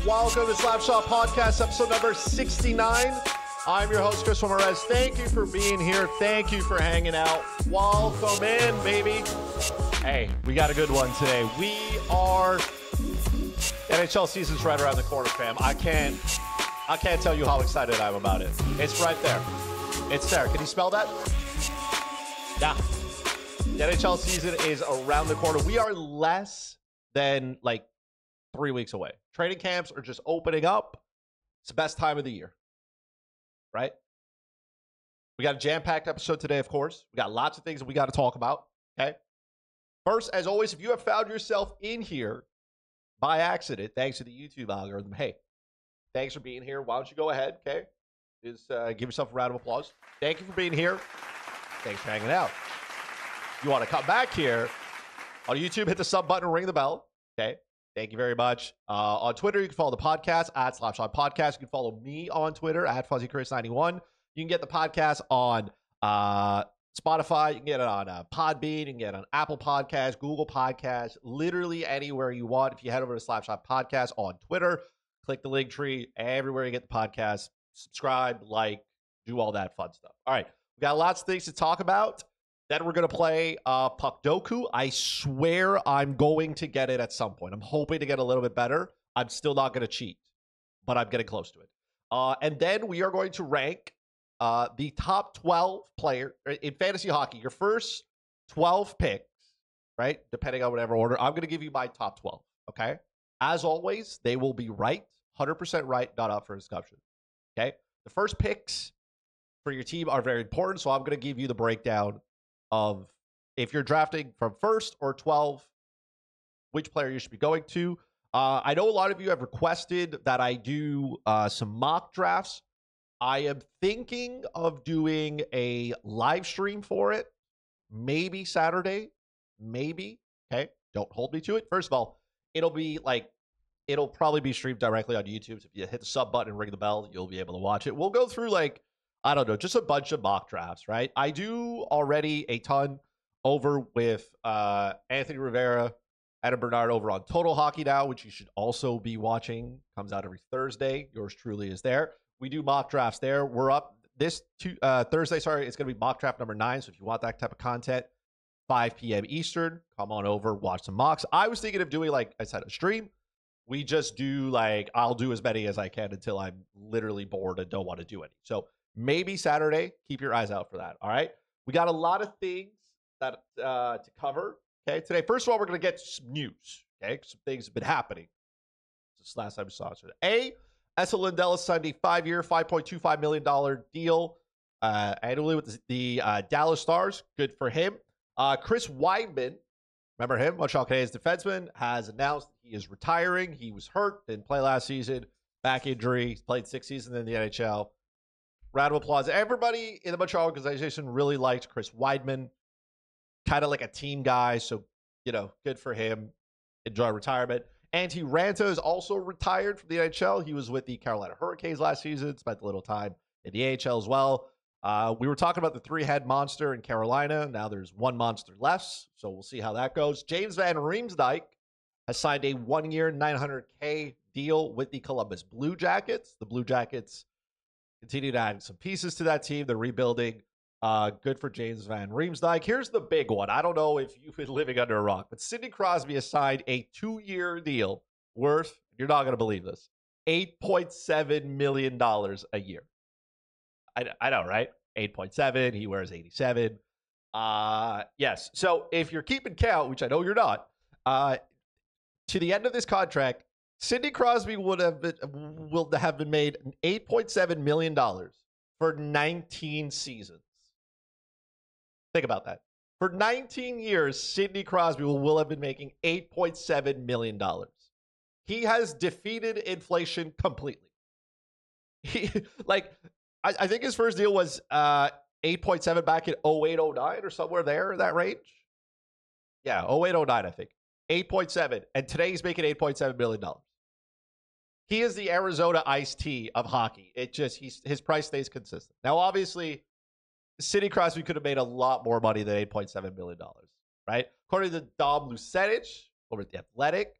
Welcome to Slapshot Podcast, episode number 69. I'm your host, Christopher Morais. Thank you for being here. Thank you for hanging out. Welcome in, baby. Hey, we got a good one today. We are NHL season's right around the corner, fam. I can't tell you how excited I am about it. It's right there. It's there. Can you smell that? Yeah. The NHL season is around the corner. We are less than like 3 weeks away. Training camps are just opening up. It's the best time of the year, right? We got a jam-packed episode today, of course. We got lots of things that we got to talk about, okay? First, as always, if you have found yourself in here by accident, thanks to the YouTube algorithm, hey, thanks for being here. Why don't you go ahead, okay? Just give yourself a round of applause. Thank you for being here. Thanks for hanging out. You want to come back here on YouTube, hit the sub button and ring the bell, okay? Thank you very much. On Twitter, you can follow the podcast at Slapshot Podcast. You can follow me on Twitter at FuzzyChris91. You can get the podcast on Spotify. You can get it on Podbean. You can get it on Apple Podcasts, Google Podcasts, literally anywhere you want. If you head over to Slapshot Podcast on Twitter, click the link tree. Everywhere you get the podcast, subscribe, like, do all that fun stuff. All right, we got lots of things to talk about. Then we're going to play Puckdoku. I swear I'm going to get it at some point. I'm hoping to get a little bit better. I'm still not going to cheat, but I'm getting close to it. And then we are going to rank the top 12 player in fantasy hockey. Your first 12 picks, right? Depending on whatever order. I'm going to give you my top 12, okay? As always, they will be right, 100% right, not up for discussion, okay? The first picks for your team are very important, so I'm going to give you the breakdown of if you're drafting from first or 12, which player you should be going to. I know a lot of you have requested that I do some mock drafts. I am thinking of doing a live stream for it. Maybe Saturday. Maybe. Okay. Don't hold me to it. First of all, it'll probably be streamed directly on YouTube. So if you hit the sub button and ring the bell, you'll be able to watch it. We'll go through I don't know, just a bunch of mock drafts, right? I do already a ton over with Anthony Rivera, Adam Bernard over on Total Hockey Now, which you should also be watching. Comes out every Thursday. Yours truly is there. We do mock drafts there. We're up this Thursday. It's going to be mock draft number 9. So if you want that type of content, 5 p.m. Eastern, come on over, watch some mocks. I was thinking of doing, like I said, a stream. We just do I'll do as many as I can until I'm literally bored and don't want to do any. So maybe Saturday. Keep your eyes out for that. All right. We got a lot of things that to cover. Okay. Today, first of all, we're going to get some news. Okay. Some things have been happening since last time we saw it. Esa Lindell signed a 5-year, $5.25 million deal annually with the Dallas Stars. Good for him. Chris Weidman, remember him? Montreal Canadiens defenseman, has announced he is retiring. He was hurt, didn't play last season. Back injury. Played 6 seasons in the NHL. Round of applause. Everybody in the Montreal organization really liked Chris Weidman. Kind of like a team guy. So, good for him. Enjoy retirement. Antti Ranta is also retired from the NHL. He was with the Carolina Hurricanes last season. Spent a little time in the AHL as well. We were talking about the 3-head monster in Carolina. Now there's one monster less. So we'll see how that goes. James Van Riemsdyk has signed a 1-year, $900K deal with the Columbus Blue Jackets. The Blue Jackets continue to add some pieces to that team. They're rebuilding. Good for James Van Riemsdyk. Here's the big one. I don't know if you've been living under a rock, but Sidney Crosby has signed a 2-year deal worth, you're not going to believe this, $8.7 million a year. I know, right? 8.7. He wears 87. Yes. So if you're keeping count, which I know you're not, to the end of this contract, Sidney Crosby will have been made $8.7 million for 19 seasons. Think about that. For 19 years, Sidney Crosby will have been making $8.7 million. He has defeated inflation completely. I think his first deal was 8.7 back in 08-09 or somewhere there in that range. Yeah, 08-09, I think. 8.7. And today he's making $8.7 million. He is the Arizona iced tea of hockey. His price stays consistent. Now, obviously, Sidney Crosby could have made a lot more money than $8.7 million, right? According to Dom Lucenich over at The Athletic,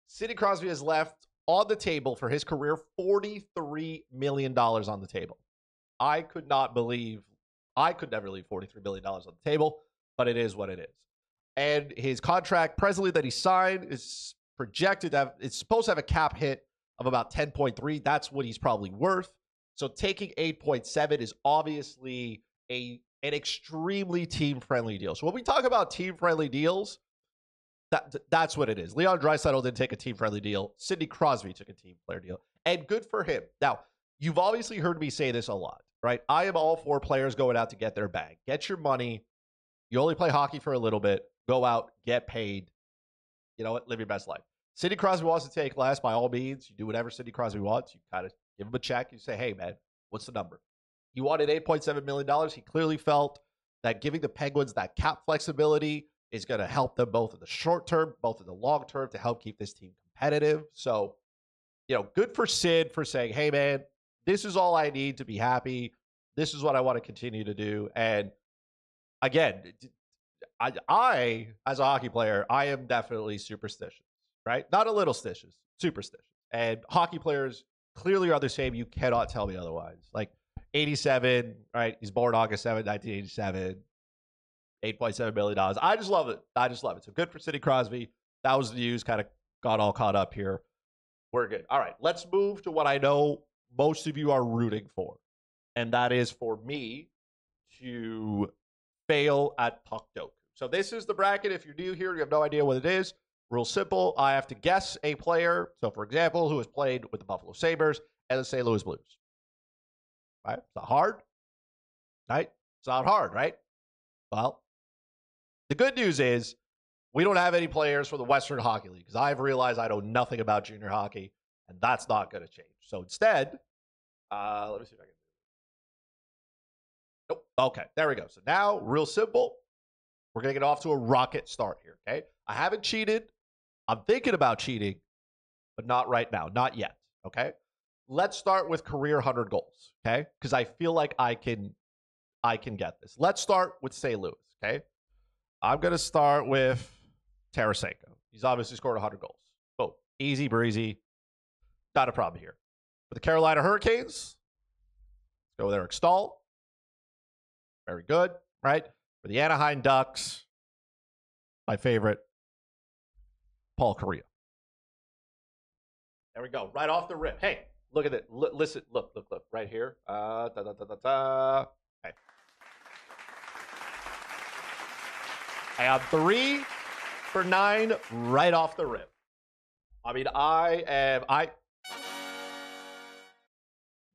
Sidney Crosby has left on the table for his career, $43 million on the table. I could never leave $43 million on the table, but it is what it is. And his contract presently that he signed is projected to have, it's supposed to have a cap hit of about 10.3. That's what he's probably worth. So taking 8.7 is obviously an extremely team-friendly deal. So when we talk about team-friendly deals, that's what it is. Leon Draisaitl didn't take a team-friendly deal. Sidney Crosby took a team-player deal. And good for him. Now, you've obviously heard me say this a lot, right? I am all for players going out to get their bag. Get your money. You only play hockey for a little bit. Go out, get paid. You know what? Live your best life. Sidney Crosby wants to take less, by all means. You do whatever Sidney Crosby wants. You kind of give him a check. You say, hey, man, what's the number? He wanted $8.7 million. He clearly felt that giving the Penguins that cap flexibility is going to help them both in the short term, both in the long term, to help keep this team competitive. So, you know, good for Sid for saying, hey, man, this is all I need to be happy. This is what I want to continue to do. And again, I as a hockey player, I am definitely superstitious, right? Not a little stitious, superstitious. And hockey players clearly are the same. You cannot tell me otherwise. Like 87, right? He's born August 7th, 1987. $8.7 million. I just love it. I just love it. So good for Sidney Crosby. That was the news. Kind of got all caught up here. We're good. All right. Let's move to what I know most of you are rooting for. And that is for me to fail at Puckdoku. So this is the bracket. If you're new here, you have no idea what it is. Real simple. I have to guess a player. So, for example, who has played with the Buffalo Sabres and the St. Louis Blues. Right? It's not hard. Right? It's not hard, right? Well, the good news is we don't have any players for the Western Hockey League because I've realized I know nothing about junior hockey, and that's not going to change. So instead, let me see if I can. Nope. Okay, there we go. So now, real simple. We're going to get off to a rocket start here, okay? I haven't cheated. I'm thinking about cheating, but not right now. Not yet, okay? Let's start with career 100 goals, okay? Because I feel like I can get this. Let's start with St. Louis, okay? I'm going to start with Tarasenko. He's obviously scored 100 goals. Boom. Easy breezy. Not a problem here. For the Carolina Hurricanes, let's go with Eric Stahl. Very good, right? For the Anaheim Ducks, my favorite, Paul Kariya. There we go. Right off the rip. Hey, look at it. Listen, look, right here. Hey. I am 3 for 9 right off the rip. I mean,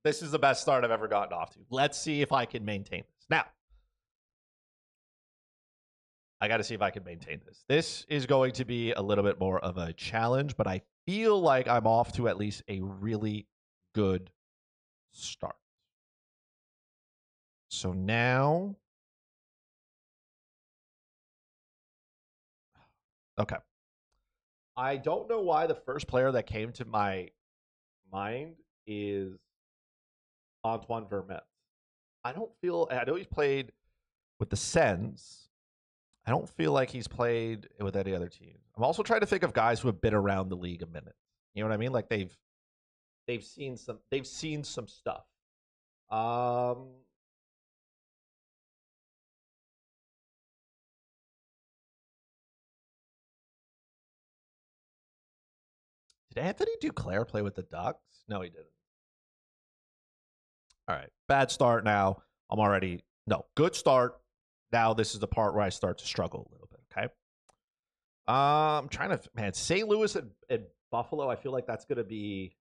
this is the best start I've ever gotten off to. Let's see if I can maintain this. Now, I got to see if I can maintain this. This is going to be a little bit more of a challenge, but I feel like I'm off to at least a really good start. So now, okay. I don't know why the first player that came to my mind is Antoine Vermette. I know he's played with the Sens. I don't feel like he's played with any other team. I'm also trying to think of guys who have been around the league a minute. You know what I mean? Like they've seen some stuff. Did Anthony Duclair play with the Ducks? No, he didn't. All right. Bad start now. Good start. Now this is the part where I start to struggle a little bit, okay? I'm trying to, man, St. Louis and Buffalo, I feel like that's going to be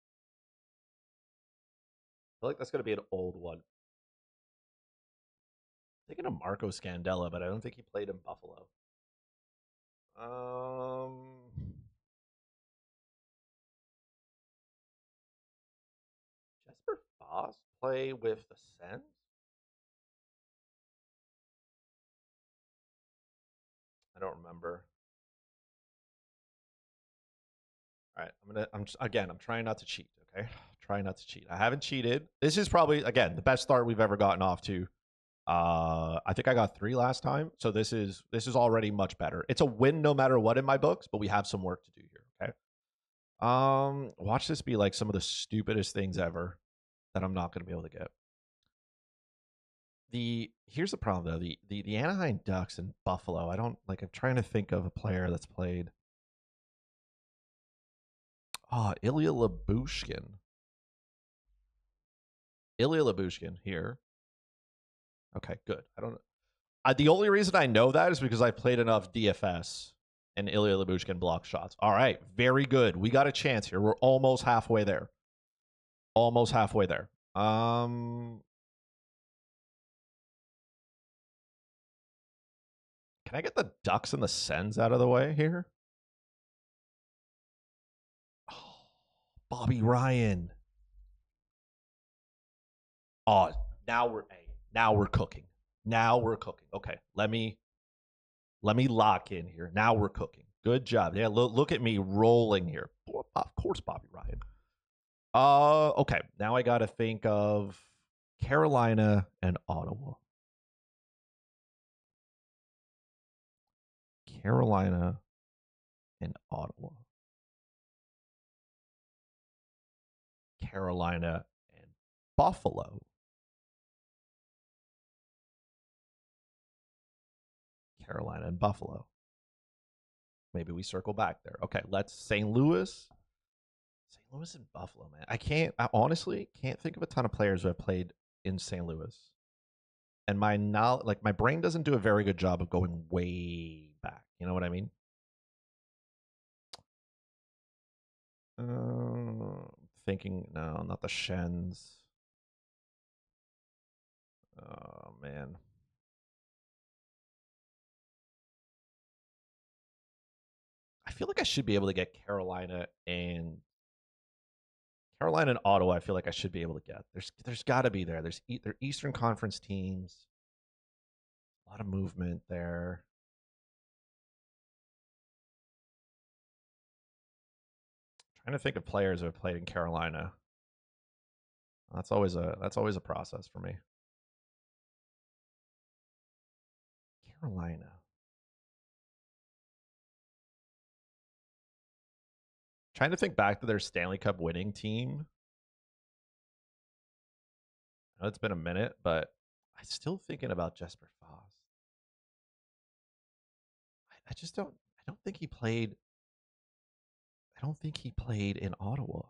an old one. I'm thinking of Marco Scandella, but I don't think he played in Buffalo. Jesper Foss play with the Sens? I don't remember. All right, I'm trying not to cheat, okay? Trying not to cheat. I haven't cheated. This is probably, again, the best start we've ever gotten off to. I think I got 3 last time, so this is already much better. It's a win no matter what in my books, but we have some work to do here, okay? Watch this be like some of the stupidest things ever that I'm not going to be able to get. Here's the problem though. The Anaheim Ducks and Buffalo. I don't like. I'm trying to think of a player that's played. Ilya Lyubushkin. Ilya Lyubushkin here. Okay, good. I don't know. The only reason I know that is because I played enough DFS and Ilya Lyubushkin block shots. All right, very good. We got a chance here. We're almost halfway there. Almost halfway there. Can I get the Ducks and the Sens out of the way here? Oh, Bobby Ryan. Oh, now we're cooking. Now we're cooking. Okay, let me lock in here. Now we're cooking. Good job. Yeah, look at me rolling here. Of course, Bobby Ryan. Okay. Now I got to think of Carolina and Ottawa. Carolina and Ottawa. Carolina and Buffalo. Carolina and Buffalo. Maybe we circle back there. Okay, let's St. Louis. St. Louis and Buffalo, man. I honestly can't think of a ton of players who have played in St. Louis. And my brain doesn't do a very good job of going way back. You know what I mean? Thinking, no, not the Shens. Oh, man. I feel like I should be able to get Carolina and Ottawa. I feel like I should be able to get. There's got to be there. They're Eastern Conference teams. A lot of movement there. I'm trying to think of players who have played in Carolina. That's always a process for me. Carolina. Trying to think back to their Stanley Cup winning team. I know it's been a minute, but I'm still thinking about Jesper Foss. I just don't. I don't think he played. I don't think he played in Ottawa.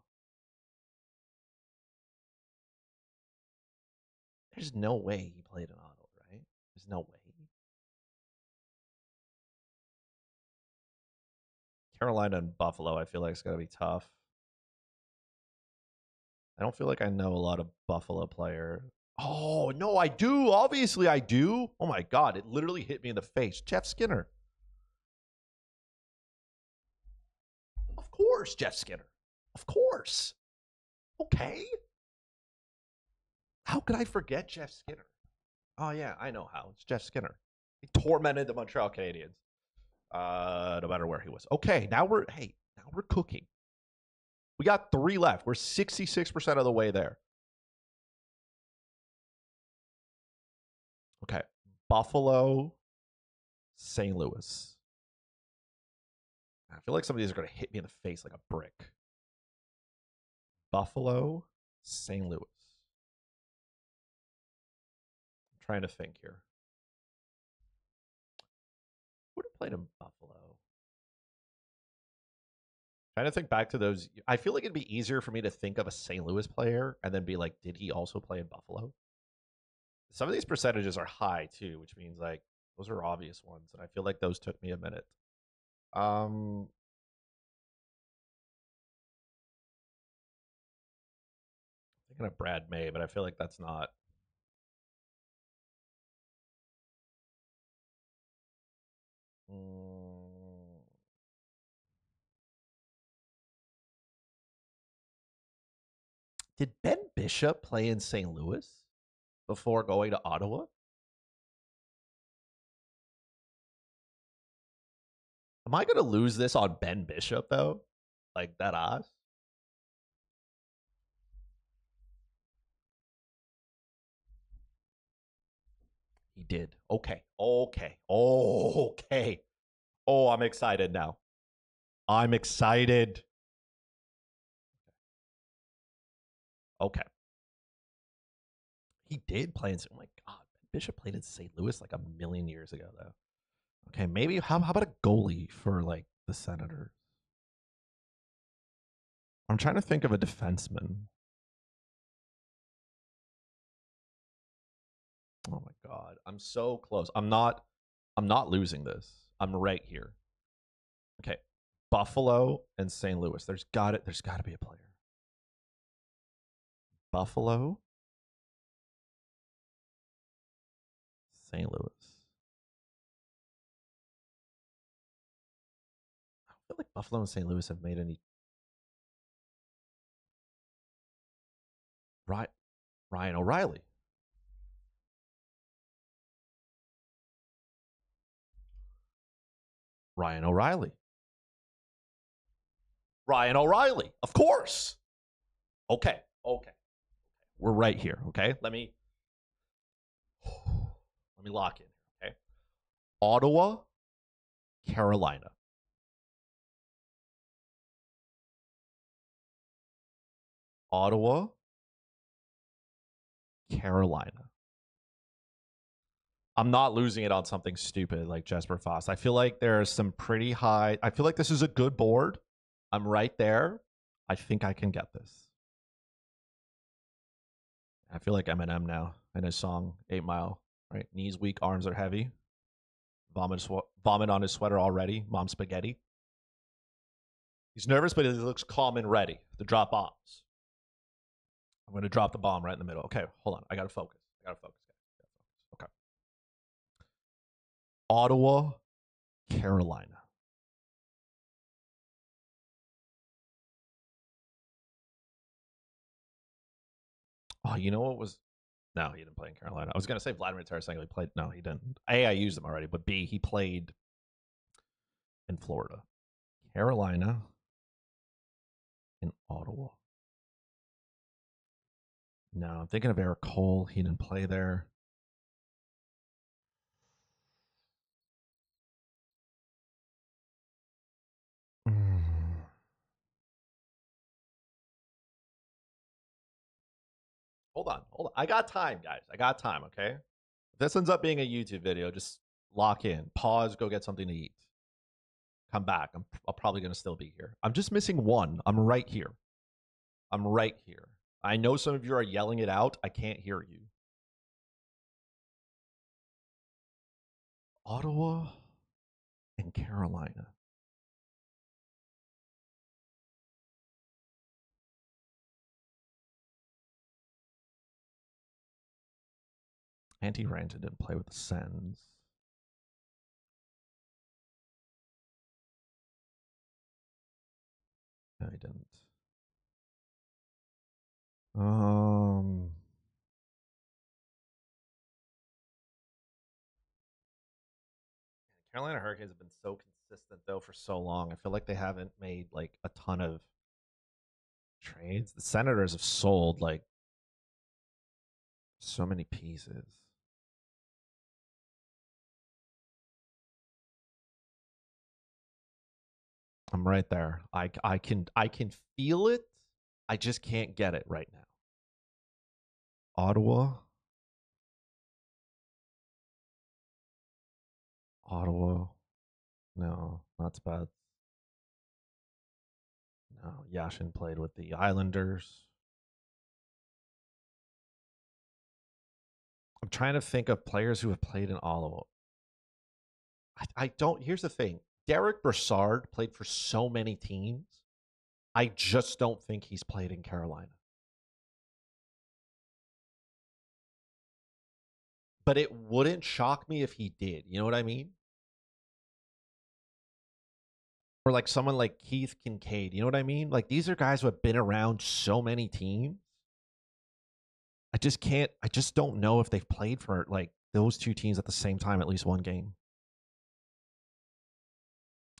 There's no way he played in Ottawa, right? There's no way. Carolina and Buffalo, I feel like it's going to be tough. I don't feel like I know a lot of Buffalo players. Oh, no, I do. Obviously, I do. Oh, my God. It literally hit me in the face. Jeff Skinner. Of course, Jeff Skinner. Of course. Okay. How could I forget Jeff Skinner? Oh, yeah, I know how. It's Jeff Skinner. He tormented the Montreal Canadiens. No matter where he was. Okay, now we're cooking. We got 3 left. We're 66% of the way there. Okay. Buffalo, St. Louis. I feel like some of these are going to hit me in the face like a brick. Buffalo, St. Louis. I'm trying to think here. Who would have played in Buffalo? Trying to think back to those. I feel like it'd be easier for me to think of a St. Louis player and then be like, did he also play in Buffalo? Some of these percentages are high too, which means like those are obvious ones, and I feel like those took me a minute. Thinking of Brad May, but I feel like that's not. Did Ben Bishop play in St. Louis before going to Ottawa? Am I going to lose this on Ben Bishop, though? Like that odds? He did. Okay. Okay. Okay. Oh, I'm excited now. I'm excited. Okay. He did play in. Oh my God, Bishop played in St. Louis like a million years ago, though. Okay, maybe how about a goalie for like the Senators? I'm trying to think of a defenseman. Oh my God, I'm so close. I'm not. I'm not losing this. I'm right here. Okay, Buffalo and St. Louis. There's got it. There's got to be a player. Buffalo, St. Louis. I don't feel like Buffalo and St. Louis have made any. Right, Ryan O'Reilly. Ryan O'Reilly. Ryan O'Reilly. Of course. Okay. Okay. We're right here. Okay. Let me lock in. Okay. Ottawa, Carolina. Ottawa, Carolina. I'm not losing it on something stupid like Jesper Foss. I feel like there's some pretty high. I feel like this is a good board. I'm right there. I think I can get this. I feel like Eminem now in his song 8 Mile. Right, knees weak, arms are heavy. Vomit on his sweater already. Mom spaghetti. He's nervous, but he looks calm and ready to drop bombs. I'm going to drop the bomb right in the middle. Okay, hold on. I got to focus. Okay. Ottawa, Carolina. Oh, you know what was? No, he didn't play in Carolina. I was going to say Vladimir Tarasenko. He played. No, he didn't. A, I used him already, but B, he played in Florida. Carolina and Ottawa. No, I'm thinking of Eric Cole. He didn't play there. Hold on. I got time, guys. I got time, okay? If this ends up being a YouTube video, just lock in, pause, go get something to eat. Come back. I'm probably going to still be here. I'm just missing one. I'm right here. I know some of you are yelling it out. I can't hear you. Ottawa and Carolina. Antti Raanta didn't play with the Sens. No, he didn't. Carolina Hurricanes have been so consistent though for so long. I feel like they haven't made like a ton of trades. The Senators have sold like so many pieces. I'm right there. I can feel it. I just can't get it right now. Ottawa. Ottawa. No, not Spats. No, Yashin played with the Islanders. I'm trying to think of players who have played in Ottawa. I don't. Here's the thing. Derek Brassard played for so many teams. I just don't think he's played in Carolina. But it wouldn't shock me if he did. You know what I mean? Or like someone like Keith Kincaid. You know what I mean? Like these are guys who have been around so many teams. I just can't. I just don't know if they've played for like those two teams at the same time at least one game.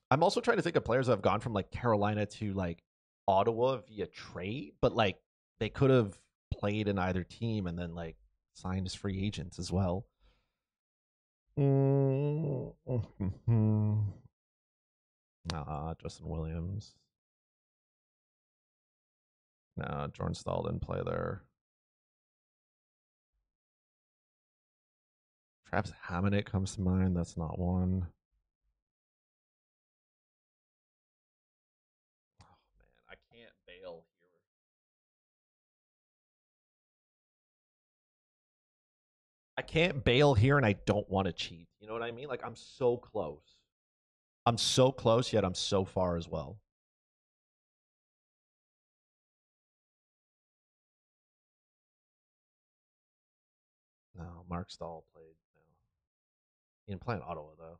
I'm also trying to think of players that have gone from like Carolina to like Ottawa via trade, but like they could have played in either team and then like signed as free agents as well. Justin Williams. No, Jordan Stahl didn't play there. Travis Hamonic comes to mind. That's not one. Oh man, I can't bail here. I can't bail here, and I don't want to cheat. You know what I mean? Like I'm so close. I'm so close, yet I'm so far as well. No, Mark Stahl played. No, he didn't play in Ottawa though.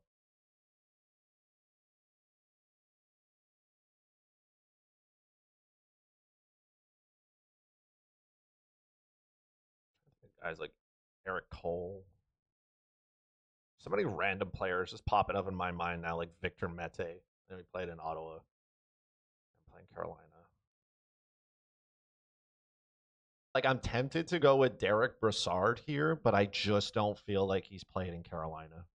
Guys like Eric Cole. So many random players just popping up in my mind now, like Victor Mete. And he played in Ottawa and playing Carolina. Like I'm tempted to go with Derek Brassard here, but I just don't feel like he's played in Carolina.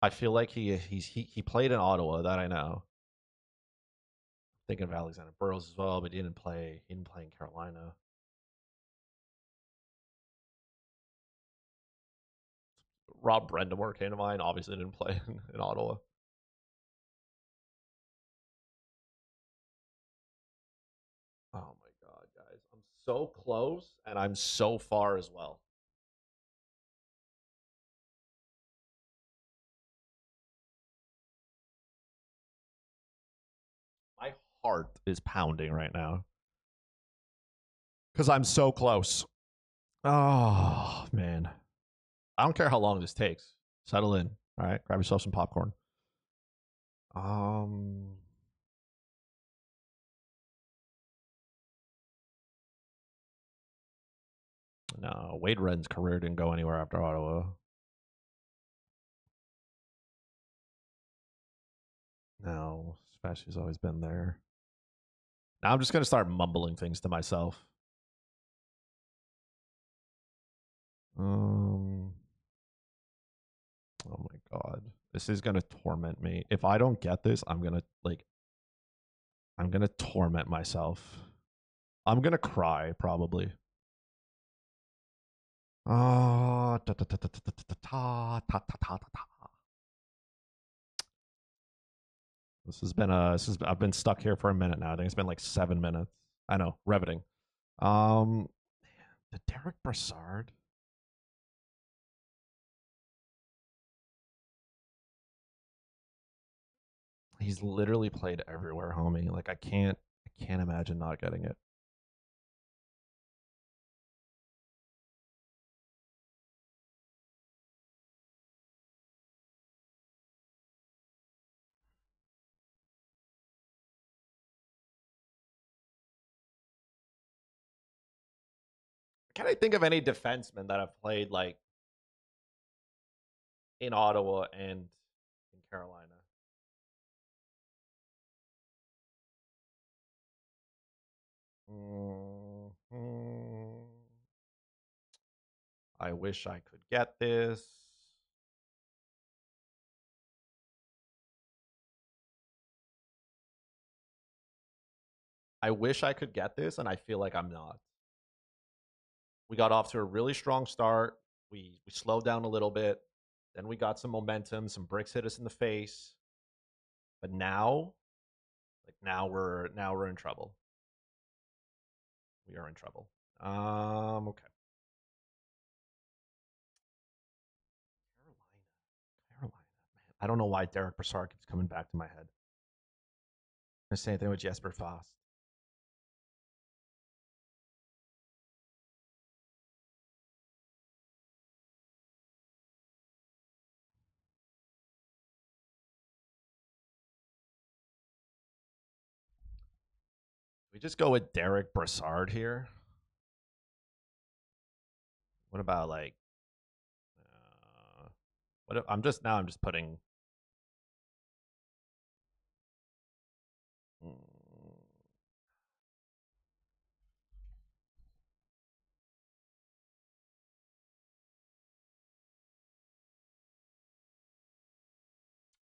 I feel like he played in Ottawa, that I know. Thinking of Alexander Burrows as well, but he didn't play in Carolina. Rob Brendamore came to mind. Obviously didn't play in Ottawa. Oh my god, guys. I'm so close and I'm so far as well. My heart is pounding right now. Because I'm so close. Oh man. I don't care how long this takes. Settle in. All right. Grab yourself some popcorn. Um no, Wade Redden's career didn't go anywhere after Ottawa. No, Spashy's always been there. Now I'm just gonna start mumbling things to myself. Um oh my god. This is gonna torment me. If I don't get this, I'm gonna torment myself. I'm gonna cry probably. I've been stuck here for a minute now. I think it's been like 7 minutes. I know, riveting. Um, the Derek Brassard. He's literally played everywhere, homie. Like I can't imagine not getting it. Can I think of any defensemen that have played like in Ottawa and in Carolina? Mhm. I wish I could get this. I wish I could get this, and I feel like I'm not. We got off to a really strong start. We slowed down a little bit. Then we got some momentum. Some bricks hit us in the face. But now, now we're in trouble. We are in trouble. Okay. Carolina, Carolina, man. I don't know why Derek Brassard keeps coming back to my head. The same thing with Jesper Fast. We just go with Derek Brassard here. What about like? What if, I'm just now? I'm just putting. Mm,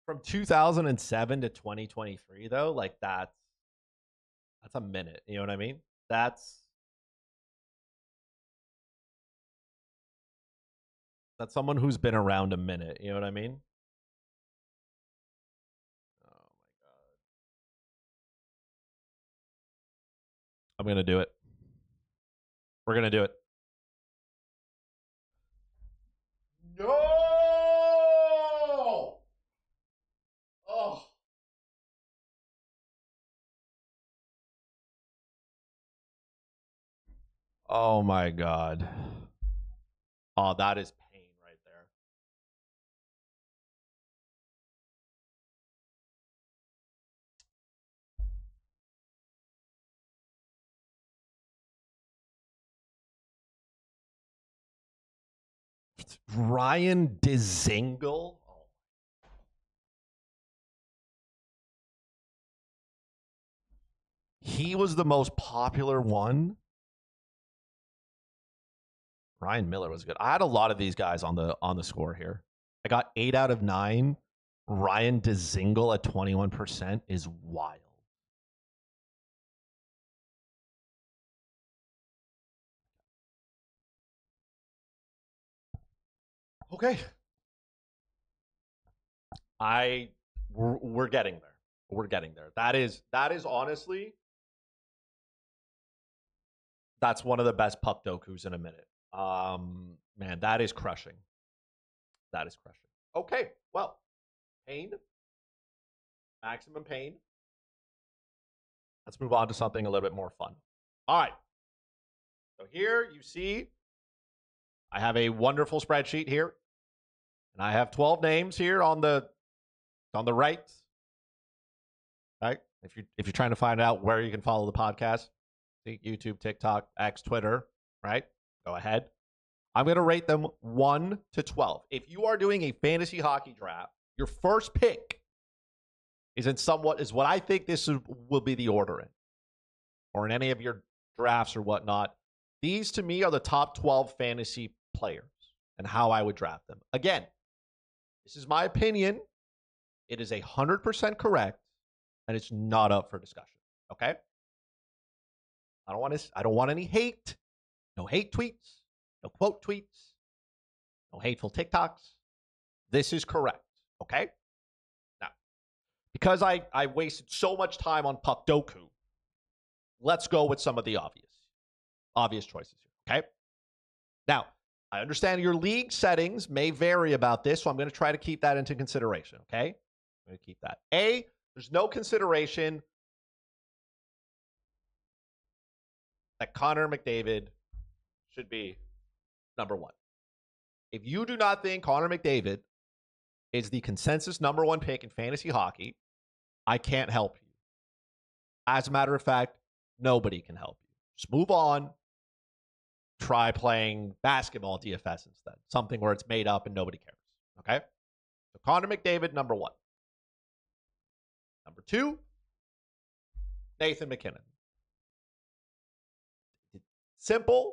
From 2007 to 2023, though, like that's a minute. You know what I mean? That's someone who's been around a minute. You know what I mean? Oh my god. I'm gonna do it. We're gonna do it. No. Oh. Oh my god. Oh, that is pain right there. Ryan Dzingel. Oh. He was the most popular one. Ryan Miller was good. I had a lot of these guys on the score here. I got 8 out of 9. Ryan Dzingel at 21% is wild. Okay. We're getting there. We're getting there. That is honestly, that's one of the best Puckdokus in a minute. Man, that is crushing. That is crushing. Okay, well, pain, maximum pain. Let's move on to something a little bit more fun. All right. So here you see, I have a wonderful spreadsheet here, and I have 12 names here on the right. Right? If you're trying to find out where you can follow the podcast, see YouTube, TikTok, X, Twitter, right? Go ahead. I'm going to rate them 1 to 12. If you are doing a fantasy hockey draft, your first pick is what I think this will be the order in, or in any of your drafts or whatnot. These to me are the top 12 fantasy players and how I would draft them. Again, this is my opinion. It is 100% correct, and it's not up for discussion. Okay? I don't want any hate. No hate tweets. No quote tweets. No hateful TikToks. This is correct. Okay? Now, because I wasted so much time on Puckdoku, let's go with some of the obvious choices here. Okay? Now, I understand your league settings may vary about this, so I'm going to try to keep that into consideration. Okay? I'm going to keep that. There's no consideration that Connor McDavid should be number 1. If you do not think Connor McDavid is the consensus number 1 pick in fantasy hockey, I can't help you. As a matter of fact, nobody can help you. Just move on. Try playing basketball DFS instead. Something where it's made up and nobody cares. Okay? So Connor McDavid, number 1. Number 2, Nathan McKinnon. Simple,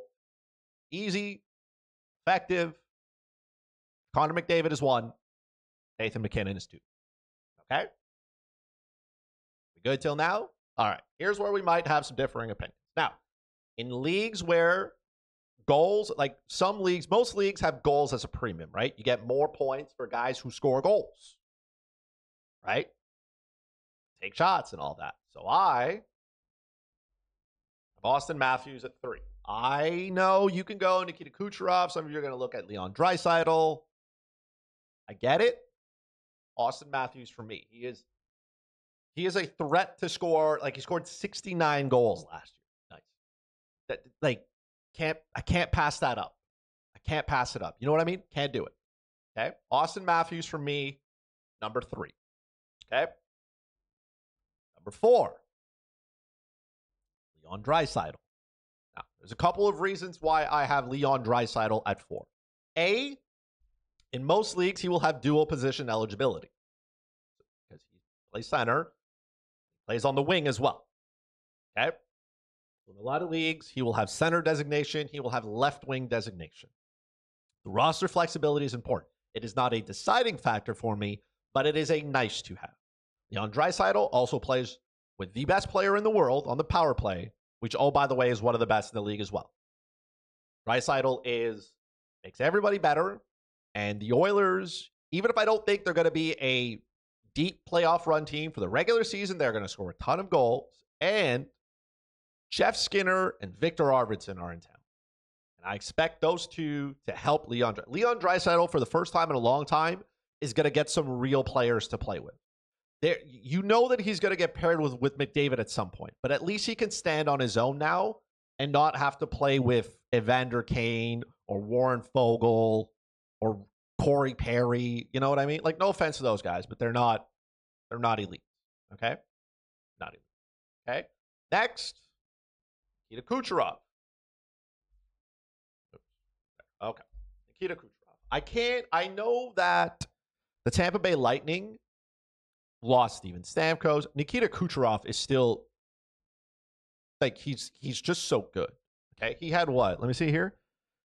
easy, effective. Connor McDavid is 1. Nathan McKinnon is 2. Okay? We good till now? All right. Here's where we might have some differing opinions. Now, in leagues where goals, like some leagues, most leagues have goals as a premium, right? You get more points for guys who score goals, right? Take shots and all that. So I have Austin Matthews at 3. I know you can go Nikita Kucherov. Some of you are going to look at Leon Draisaitl. I get it. Austin Matthews for me. He is a threat to score. Like, he scored 69 goals last year. Nice. I can't pass that up. I can't pass it up. You know what I mean? Can't do it. Okay. Austin Matthews for me, number 3. Okay. Number 4, Leon Draisaitl. Now, there's a couple of reasons why I have Leon Draisaitl at 4. In most leagues, he will have dual position eligibility because he plays center, he plays on the wing as well. Okay? In a lot of leagues, he will have center designation, he will have left wing designation. The roster flexibility is important. It is not a deciding factor for me, but it is a nice to have. Leon Draisaitl also plays with the best player in the world on the power play, which, oh, by the way, is one of the best in the league as well. Draisaitl makes everybody better, and the Oilers, even if I don't think they're going to be a deep playoff run team for the regular season, they're going to score a ton of goals, and Jeff Skinner and Victor Arvidsson are in town. And I expect those two to help Leon Draisaitl, for the first time in a long time, is going to get some real players to play with. You know that he's going to get paired with McDavid at some point, but at least he can stand on his own now and not have to play with Evander Kane or Warren Fogle or Corey Perry. You know what I mean? Like, no offense to those guys, but they're not elite. Okay? Not elite. Okay? Next, Nikita Kucherov. Okay. Nikita Kucherov. I know that the Tampa Bay Lightning lost Steven Stamkos. Nikita Kucherov is still, like, he's just so good. Okay. He had what? Let me see here.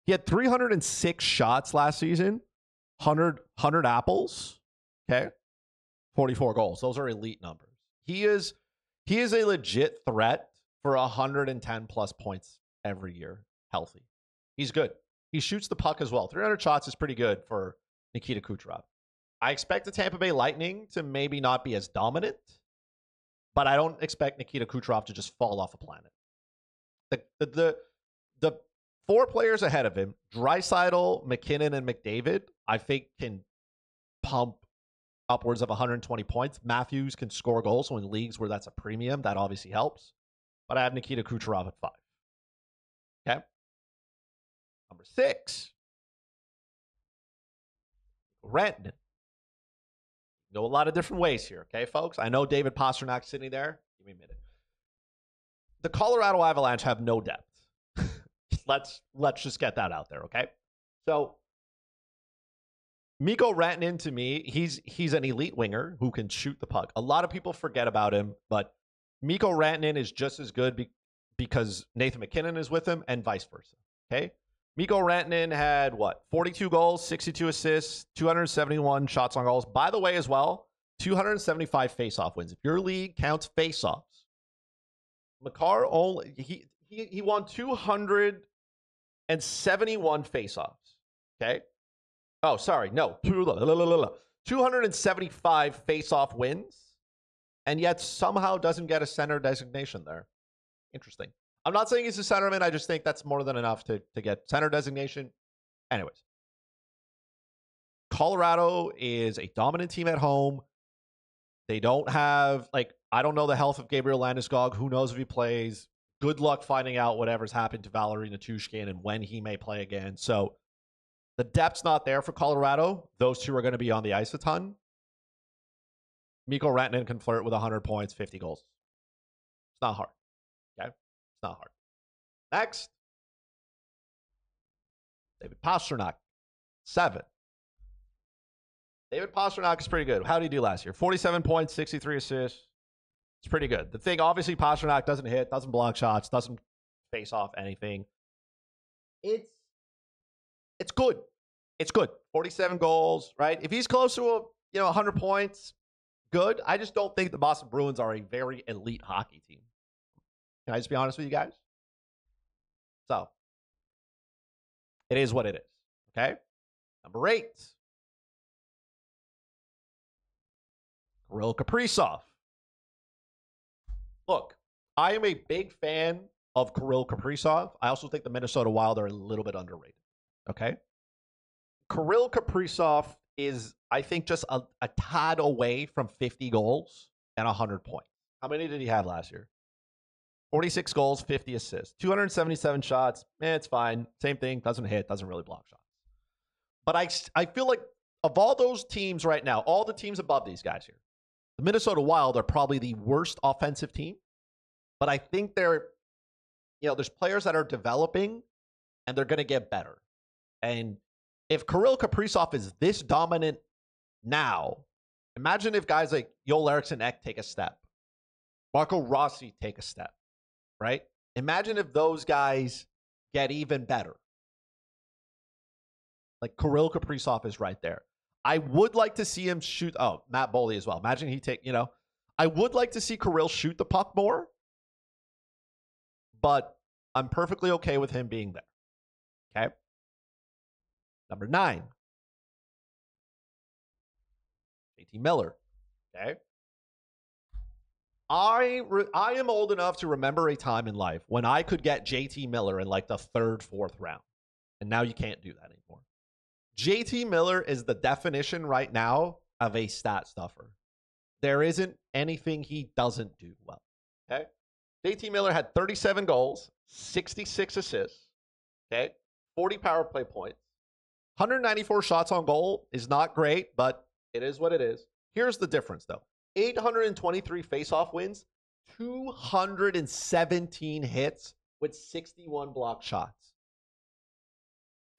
He had 306 shots last season, 100 apples. Okay. 44 goals. Those are elite numbers. He is a legit threat for 110 plus points every year, healthy. He's good. He shoots the puck as well. 300 shots is pretty good for Nikita Kucherov. I expect the Tampa Bay Lightning to maybe not be as dominant, but I don't expect Nikita Kucherov to just fall off a planet. The four players ahead of him, Draisaitl, McKinnon, and McDavid, I think can pump upwards of 120 points. Matthews can score goals, so in leagues where that's a premium, that obviously helps. But I have Nikita Kucherov at 5. Okay? Number 6, Rantanen. Go a lot of different ways here, okay, folks? I know David Pasternak's sitting there. Give me a minute. The Colorado Avalanche have no depth. Let's just get that out there, okay? So, Mikko Rantanen, to me, he's an elite winger who can shoot the puck. A lot of people forget about him, but Mikko Rantanen is just as good because Nathan McKinnon is with him and vice versa, okay? Mikko Rantanen had, 42 goals, 62 assists, 271 shots on goals. By the way, as well, 275 face-off wins. If your league counts face-offs, Makar he won 271 face-offs, okay? Oh, sorry, no. 275 face-off wins, and yet somehow doesn't get a center designation there. Interesting. I'm not saying he's a centerman. I just think that's more than enough to get center designation. Anyways, Colorado is a dominant team at home. They don't have, I don't know the health of Gabriel Landeskog. Who knows if he plays? Good luck finding out whatever's happened to Valeri Nichushkin and when he may play again. So the depth's not there for Colorado. Those two are going to be on the ice a ton. Mikko Rantanen can flirt with 100 points, 50 goals. It's not hard. Okay? It's not hard. Next, David Pastrnak, 7. David Pastrnak is pretty good. How did he do last year? 47 points, 63 assists. It's pretty good. The thing, obviously, Pastrnak doesn't hit, doesn't block shots, doesn't face off anything. It's good. It's good. 47 goals, right? If he's close to 100 points, good. I just don't think the Boston Bruins are a very elite hockey team. Can I just be honest with you guys? So, it is what it is. Okay? Number 8. Kirill Kaprizov. Look, I am a big fan of Kirill Kaprizov. I also think the Minnesota Wild are a little bit underrated. Okay? Kirill Kaprizov is, I think, just a tad away from 50 goals and 100 points. How many did he have last year? 46 goals, 50 assists, 277 shots. It's fine. Same thing. Doesn't hit, doesn't really block shots. But I feel like of all those teams right now, all the teams above these guys here, the Minnesota Wild are probably the worst offensive team. But I think there's players that are developing and they're going to get better. And if Kirill Kaprizov is this dominant now, imagine if guys like Joel Eriksson Ek take a step. Marco Rossi take a step, right? Imagine if those guys get even better. Like Kirill Kaprizov is right there. I would like to see him shoot. Oh, Matt Boley as well. Imagine he take, I would like to see Kirill shoot the puck more, but I'm perfectly okay with him being there. Okay. Number 9, JT Miller. Okay. I am old enough to remember a time in life when I could get JT Miller in like the 3rd, 4th round. And now you can't do that anymore. JT Miller is the definition right now of a stat stuffer. There isn't anything he doesn't do well. Okay. JT Miller had 37 goals, 66 assists. Okay. 40 power play points. 194 shots on goal is not great, but it is what it is. Here's the difference, though. 823 faceoff wins, 217 hits with 61 block shots.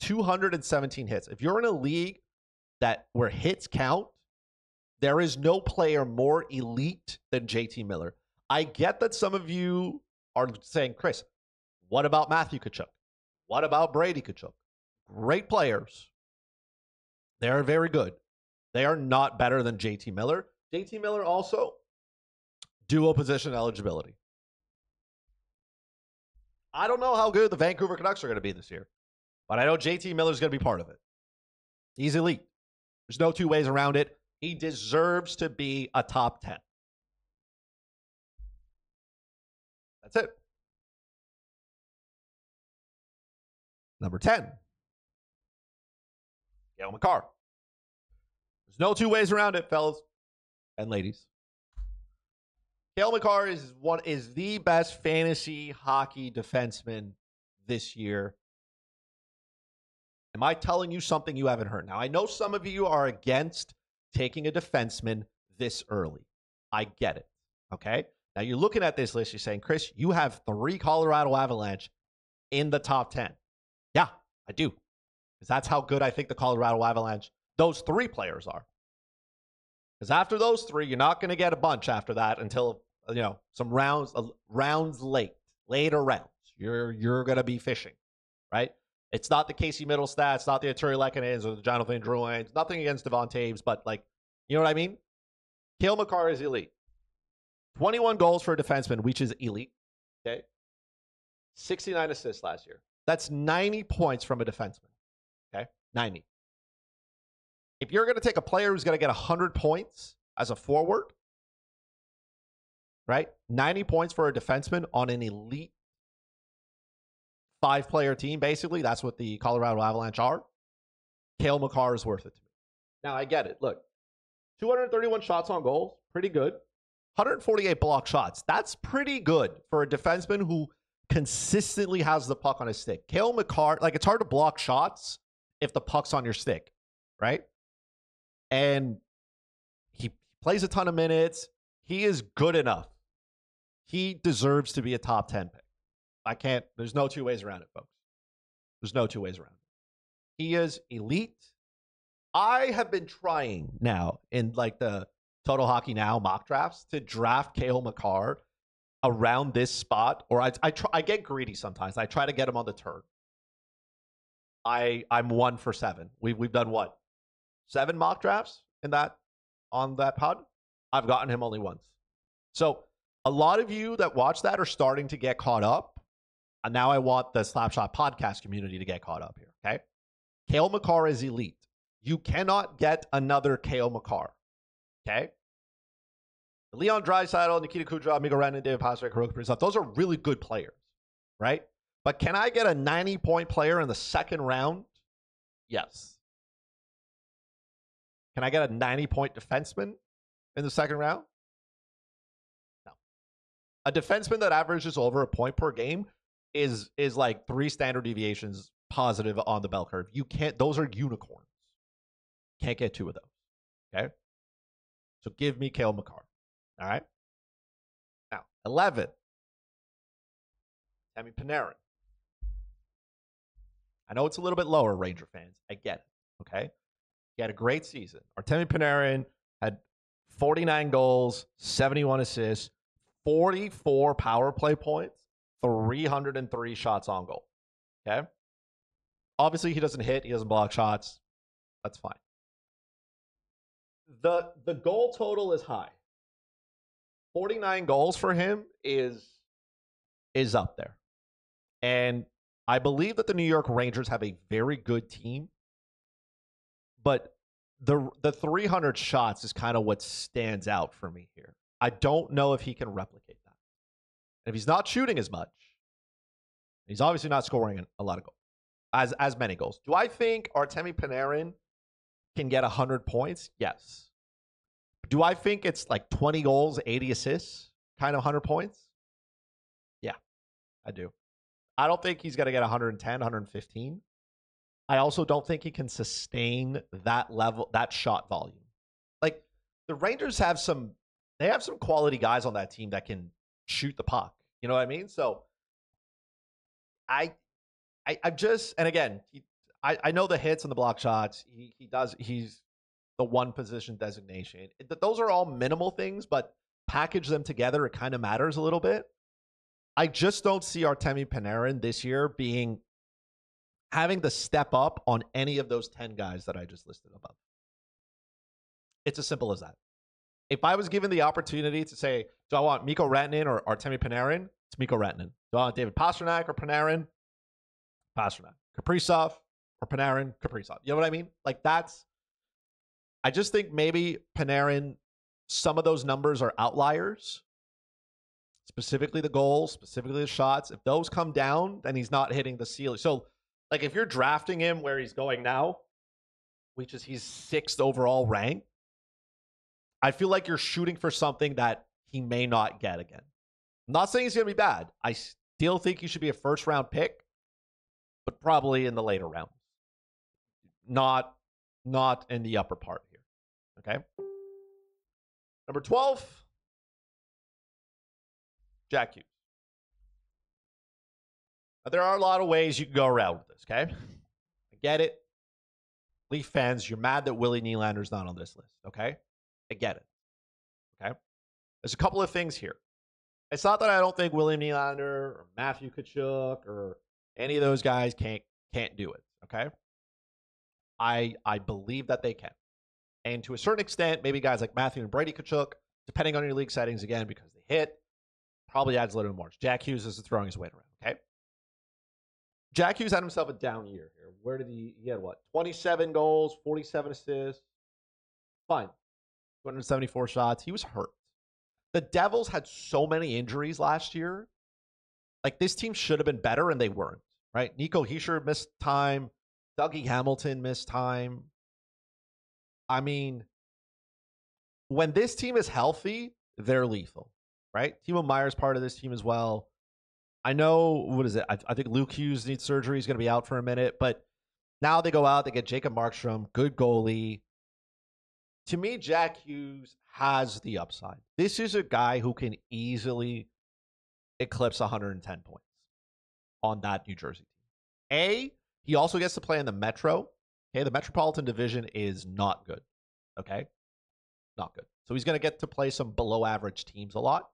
217 hits. If you're in a league where hits count, there is no player more elite than JT Miller. I get that some of you are saying, Chris, what about Matthew Tkachuk? What about Brady Tkachuk? Great players. They are very good. They are not better than JT Miller. JT Miller also, dual position eligibility. I don't know how good the Vancouver Canucks are going to be this year, but I know JT Miller is going to be part of it. He's elite. There's no two ways around it. He deserves to be a top 10. That's it. Number 10, Cale Makar. There's no two ways around it, fellas and ladies. Cale Makar is the best fantasy hockey defenseman this year. Am I telling you something you haven't heard? Now, I know some of you are against taking a defenseman this early. I get it. Okay? Now, you're looking at this list, you're saying, Chris, you have 3 Colorado Avalanche in the top 10. Yeah, I do. Because that's how good I think the Colorado Avalanche, those 3 players are. Because after those 3, you're not going to get a bunch after that until, some rounds later rounds. You're going to be fishing, right? It's not the Casey Middlestat, it's not the Arturi Lekkonens or the Jonathan Drouin. Nothing against Devon Taves, but you know what I mean? Cale Makar is elite. 21 goals for a defenseman, which is elite. Okay. 69 assists last year. That's 90 points from a defenseman. Okay. 90. If you're going to take a player who's going to get 100 points as a forward, right? 90 points for a defenseman on an elite 5-player team, basically. That's what the Colorado Avalanche are. Cale Makar is worth it to me. Now, I get it. Look, 231 shots on goal, pretty good. 148 block shots. That's pretty good for a defenseman who consistently has the puck on his stick. Cale Makar, it's hard to block shots if the puck's on your stick, right? And he plays a ton of minutes. He is good enough. He deserves to be a top 10 pick. There's no two ways around it, folks. There's no two ways around it. He is elite. I have been trying now in the Total Hockey Now mock drafts to draft Cale Makar around this spot, or I get greedy sometimes. I try to get him on the turn. I'm 1 for 7. We've done what? 7 mock drafts on that pod? I've gotten him only once. So a lot of you that watch that are starting to get caught up. And now I want the Slapshot podcast community to get caught up here, okay? Cale Makar is elite. You cannot get another Cale Makar, okay? Leon Draisaitl, Nikita Kucherov, Mikko Rantanen, David Pastrnak, Hiroki Priestov, those are really good players, right? But can I get a 90-point player in the 2nd round? Yes. Can I get a 90-point defenseman in the 2nd round? No. A defenseman that averages over a point per game is 3 standard deviations positive on the bell curve. Those are unicorns. Can't get 2 of those. Okay? So give me Cale Makar. All right? Now, 11. Artemi Panarin. I know it's a little bit lower, Ranger fans. I get it. Okay? He had a great season. Artemi Panarin had 49 goals, 71 assists, 44 power play points, 303 shots on goal. Okay? Obviously, he doesn't hit. He doesn't block shots. That's fine. the goal total is high. 49 goals for him is up there. And I believe that the New York Rangers have a very good team, but the 300 shots is kind of what stands out for me here. I don't know if he can replicate that. And if he's not shooting as much, he's obviously not scoring a lot of goals, as many goals. Do I think Artemi Panarin can get 100 points? Yes. Do I think it's like 20 goals, 80 assists, kind of 100 points? Yeah, I do. I don't think he's going to get 110, 115. I also don't think he can sustain that level, that shot volume. Like, the Rangers have some quality guys on that team that can shoot the puck. You know what I mean? So I just, and again, I know the hits and the block shots. He's the one position designation. Those are all minimal things, but package them together, it kind of matters a little bit. I just don't see Artemi Panarin this year having to step up on any of those 10 guys that I just listed above. It's as simple as that. If I was given the opportunity to say, do I want Mikko Rantanen or Artemi Panarin? It's Mikko Rantanen. Do I want David Pastrnak or Panarin? Pastrnak. Kaprizov or Panarin? Kaprizov. You know what I mean? Like, I just think maybe Panarin, some of those numbers are outliers. Specifically the goals, specifically the shots. If those come down, then he's not hitting the ceiling. So, like, if you're drafting him where he's going now, which is he's 6th overall rank, I feel like you're shooting for something that he may not get again. I'm not saying he's going to be bad. I still think he should be a first-round pick, but probably in the later rounds. Not in the upper part here. Okay? Number 12, Jack Hughes. Now, there are a lot of ways you can go around with this, okay? I get it. Leaf fans, you're mad that Willie Nylander's not on this list, okay? I get it, okay? There's a couple of things here. It's not that I don't think Willie Nylander or Matthew Tkachuk or any of those guys can't do it, okay? I believe that they can. And to a certain extent, maybe guys like Matthew and Brady Tkachuk, depending on your league settings, again, because they hit, probably adds a little more. Jack Hughes is throwing his weight around, okay? Jack Hughes had himself a down year here. Where did he had what? 27 goals, 47 assists. Fine. 274 shots. He was hurt. The Devils had so many injuries last year. Like, this team should have been better, and they weren't, right? Nico Hischier missed time. Dougie Hamilton missed time. I mean, when this team is healthy, they're lethal, right? Timo Meier's part of this team as well. I know, what is it? I think Luke Hughes needs surgery. He's going to be out for a minute. But now they go out. They get Jacob Markstrom, good goalie. To me, Jack Hughes has the upside. This is a guy who can easily eclipse 110 points on that New Jersey team. He also gets to play in the Metro. Okay, the Metropolitan Division is not good. Okay, not good. So he's going to get to play some below-average teams a lot.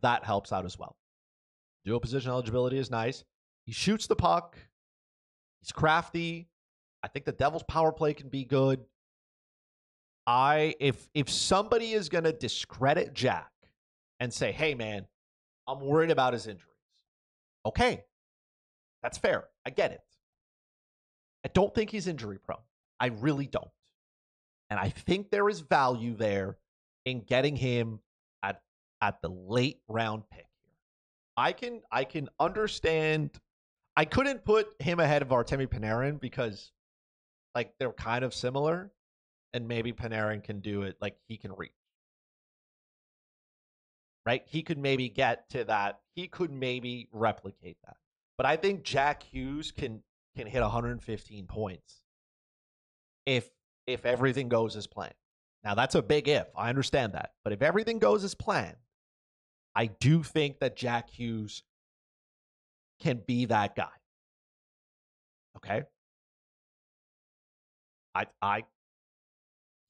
That helps out as well. Dual position eligibility is nice. He shoots the puck. He's crafty. I think the Devils' power play can be good. If somebody is going to discredit Jack and say, hey, man, I'm worried about his injuries. Okay, that's fair. I get it. I don't think he's injury prone. I really don't. And I think there is value there in getting him at the late round pick here. I can understand. I couldn't put him ahead of Artemi Panarin because, like, they're kind of similar, and maybe Panarin can do it. Like, he can reach, right? He could maybe get to that. He could maybe replicate that. But I think Jack Hughes can hit 115 points if everything goes as planned. Now, that's a big if. I understand that. But if everything goes as planned, I do think that Jack Hughes can be that guy. Okay?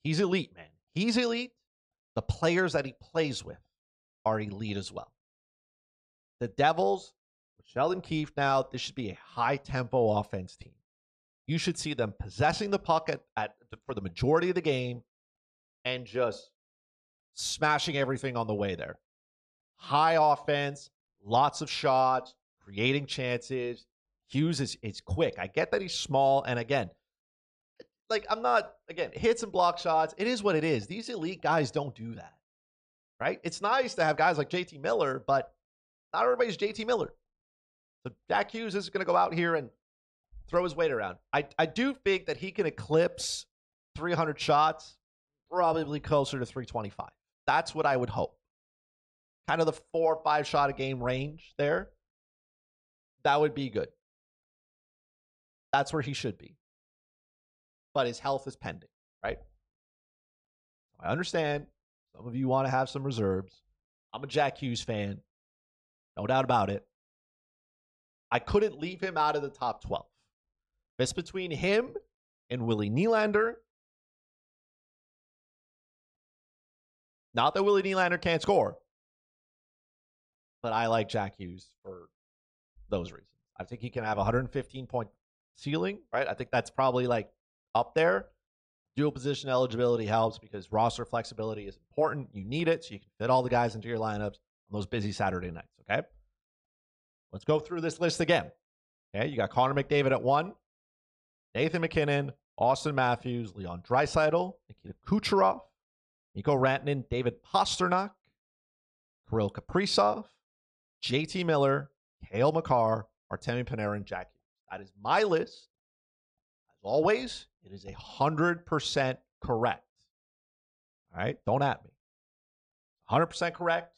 He's elite, man. He's elite. The players that he plays with are elite as well. The Devils, with Sheldon Keefe now, this should be a high-tempo offense team. You should see them possessing the puck for the majority of the game, and just smashing everything on the way there. High offense, lots of shots, creating chances. Hughes is quick. I get that he's small, and again, like hits and block shots. It is what it is. These elite guys don't do that, right? It's nice to have guys like JT Miller, but not everybody's JT Miller. So Jack Hughes is going to go out here and throw his weight around. I do think that he can eclipse 300 shots, probably closer to 325. That's what I would hope. Kind of the 4 or 5 shot a game range there. That would be good. That's where he should be. But his health is pending, right? I understand some of you want to have some reserves. I'm a Jack Hughes fan. No doubt about it. I couldn't leave him out of the top 12. If it's between him and Willie Nylander, not that Willie Nylander can't score, but I like Jack Hughes for those reasons. I think he can have a 115-point ceiling, right? I think that's probably like up there. Dual position eligibility helps because roster flexibility is important. You need it so you can fit all the guys into your lineups on those busy Saturday nights, okay? Let's go through this list again. Okay, you got Connor McDavid at 1, Nathan McKinnon, Austin Matthews, Leon Draisaitl, Nikita Kucherov, Mikko Rantanen, David Pastrnak, Kirill Kaprizov, JT Miller, Cale Makar, Artemi Panarin, Jack Hughes. That is my list. As always, it is 100% correct. All right, don't at me. 100% correct.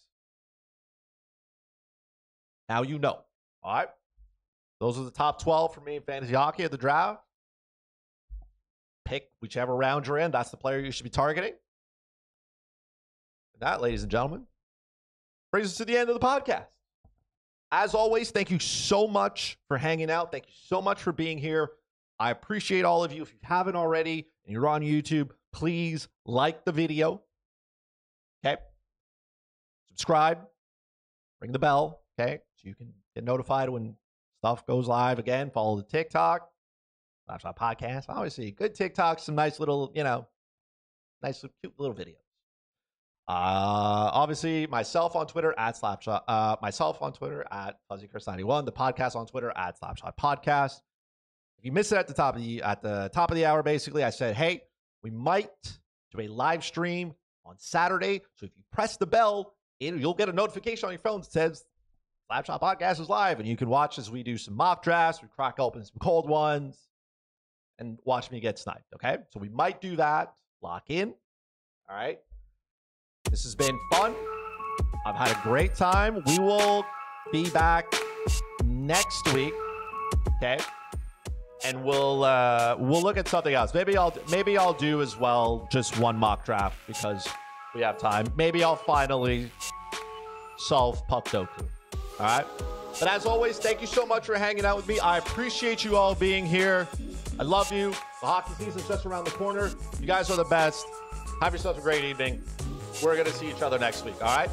Now you know. All right. Those are the top 12 for me in fantasy hockey at the draft. Pick whichever round you're in. That's the player you should be targeting. And that, ladies and gentlemen, brings us to the end of the podcast. As always, thank you so much for hanging out. Thank you so much for being here. I appreciate all of you. If you haven't already and you're on YouTube, please like the video. Okay. Subscribe. Ring the bell. Okay. So you can get notified when stuff goes live again. Follow the TikTok. Slapshot Podcast. Obviously, good TikTok. Some nice little, nice, cute little videos. Obviously, myself on Twitter at Slapshot. Myself on Twitter at FuzzyChris91. The podcast on Twitter at Slapshot Podcast. If you missed it at the top of the hour, basically, I said, hey, we might do a live stream on Saturday. So if you press the bell, you'll get a notification on your phone that says Slapshot Podcast is live, and you can watch as we do some mock drafts. We crack open some cold ones and watch me get sniped. Okay, so we might do that. Lock in. All right. This has been fun. I've had a great time. We will be back next week. Okay. And we'll look at something else. Maybe I'll do as well just one mock draft because we have time. Maybe I'll finally solve Puckdoku. All right. But as always, thank you so much for hanging out with me. I appreciate you all being here. I love you. The hockey season's just around the corner. You guys are the best. Have yourself a great evening. We're going to see each other next week. All right.